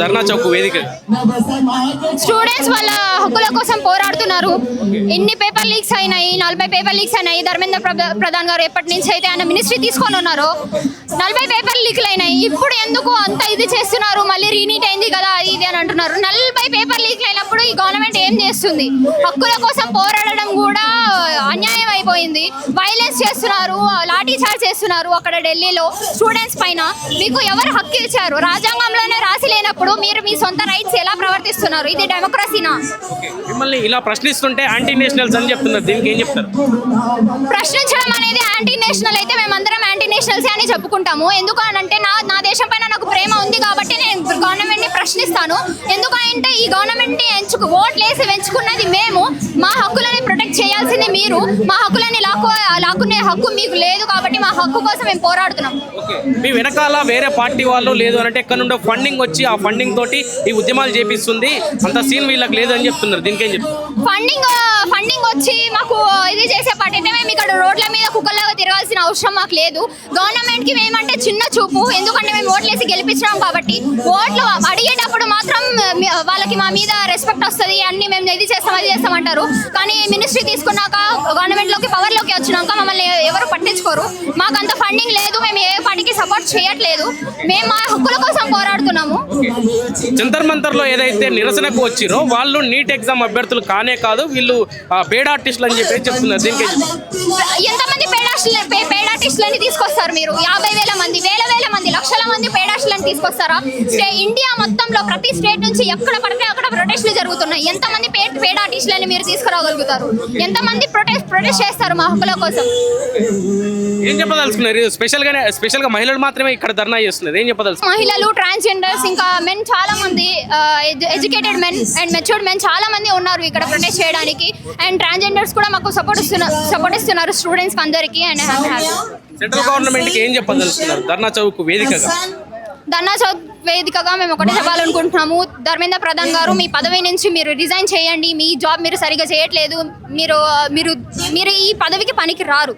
ధర్నా చౌక్ వేదిక స్టూడెంట్స్ వాళ్ళ హక్కుల కోసం పోరాడుతున్నారు. ఎన్ని పేపర్ లీక్స్ అయినాయి, 40 పేపర్ లీక్స్ అయినాయి. ధర్మేంద్ర ప్రధాన్ గారు ఎప్పటి నుంచి అయితే ఆయన మినిస్ట్రీ తీసుకొని ఉన్నారో 40 పేపర్ లీక్లు అయినాయి. ఇప్పుడు ఎందుకు అంత ఇది చేస్తున్నారు? మళ్ళీ రీనీట్ అయింది కదా అది ఇది అని అంటున్నారు. 40 పేపర్ లీక్లు అయినప్పుడు ఈ గవర్నమెంట్ ఏం చేస్తుంది? హక్కుల కోసం పోరాడడం కూడా అన్యాయం అయిపోయింది. వైలెన్స్ చేస్తున్నారు, లాఠీ చార్జ్ చేస్తున్నారు అక్కడ ఢిల్లీలో స్టూడెంట్స్ పైన. మీకు ఎవరు హక్కు ఇచ్చారు? రాజ్యాంగంలోనే రాసి లేనప్పుడు మీరు మీ సొంత రైట్స్ ఎలా ప్రవర్తిస్తున్నారు? ఇది డెమోక్రసీనా? మిమ్మల్ని ఇలా ప్రశ్నిస్తుంటే యాంటీ నేషనల్స్ అని చెప్తున్నారు, దీనికి ఏం చెప్తారు? ప్రశ్నించడం అనేది యాంటీ నేషనల్ అయితే మేమందరం యాంటీ నేషనల్స్ అని చెప్పుకుంటాము. ఎందుకు అంటే నా దేశం పైన నాకు ప్రేమ ఉంది కాబట్టి నేను గవర్నమెంట్ ని ప్రశ్నిస్తాను. ఎందుకంటే ఈ గవర్నమెంట్ ని ఓట్లు వేసి ఎంచుకున్నది మేము. మా హక్కులని ప్రొటెక్ట్ చేయాల్సింది మీరు. మా హక్కులని లాక్కునే హక్కు మీకు లేదు కాబట్టి మా హక్కు కోసం మేము పోరాడుతున్నాం. మీ వెనకాల వేరే పార్టీ వాళ్ళు లేదు అంటే ఎక్కడ నుండో ఫండింగ్ వచ్చి ఆ ఫండింగ్ తోటి ఈ ఉద్యమాలు చేపిస్తుంది, అంత సీన్ వీళ్ళకి లేదు అని చెప్తున్నారు, దీనికి ఏం చెప్తారు? ఫండింగ్ వచ్చి మాకు ఇది చేసే పార్టీ అయితే మేము ఇక్కడ రోడ్ల మీద కుక్కల్లాగా తిరగాల్సిన అవసరం మాకు లేదు. గవర్నమెంట్ కి మేమంటే చిన్న చూపు, ఎందుకంటే మేము ఓట్లేసి గెలిపించినాం కాబట్టి. ఓట్లు అడిగేటప్పుడు మాత్రం వాళ్ళకి మా మీద రెస్పెక్ట్ వస్తుంది, అన్ని మేము ఇది చేస్తాం అది చేస్తాం అంటారు. కానీ మినిస్ట్రీ తీసుకున్నాక గవర్నమెంట్ లోకి పవర్ లోకి వచ్చినాక మమ్మల్ని ఎవరు పట్టించుకోరు. మాకు అంత ఫండింగ్ లేదు, మేము ఏ పార్టీకి సపోర్ట్ చేయట్లేదు. మేము మా హక్కుల కోసం పోరాడుతున్నాము. జంతర్ మంతర్ లో ఏదైతే నిరసనకు వచ్చిరో వాళ్ళు నీట్ ఎగ్జామ్ అభ్యర్థులు కానే కాదు, వీళ్ళు పేడ్ ఆర్టిస్టులు అని చెప్పి చెప్తున్నారు, దీనికి ఎంతమంది పేడ్ ఆర్టిస్టులని తీసుకొస్తారు మీరు? 50,000 మంది, వేల మంది, లక్షల మంది పేడ్ ఆర్టిస్టులను తీసుకొస్తారా? ఇండియా మొత్తంలో ప్రతి స్టేట్ నుంచి ఎక్కడ పడితే అక్కడ ప్రొటెస్టులు జరుగుతున్నాయి. ఎంతమంది పేడ్ ఆర్టిస్టులని మీరు తీసుకురాగలుగుతారు? ఎంతమంది ప్రొటెస్ట్ చేస్తారు మా హక్కుల కోసం? ఏం చెప్పదలుచుకున్నారు? స్పెషల్ గా మహిళలు మాత్రమే ఇక్కడ ధర్నా చేస్తున్నారు, ఏం చెప్పదలుచుకున్నారు? మహిళలు, ట్రాన్స్జెండర్స్, ఇంకా మెన్ చాలా మంది, educated men and matured men చాలా మంది ఉన్నారు ఇక్కడ ప్రొటెస్ట్ చేయడానికి. అండ్ ట్రాన్స్జెండర్స్ కూడా మాకు సపోర్ట్ ఇస్తున్నారు స్టూడెంట్స్ అందరికి. అండ్ సెంట్రల్ గవర్నమెంట్ కి ఏం చెప్పదలుచుకున్నారు ధర్నా చౌక్ వేదికగా? ధర్నా చౌక్ వేదికగా మేము ఒకటే చెప్పాలనుకుంటున్నాము, ధర్మేంద్ర ప్రధాన్ గారు మీ పదవి నుంచి మీరు రిజైన్ చేయండి. మీ జాబ్ మీరు సరిగా చేయట్లేదు. మీరు ఈ పదవికి పనికి రారు.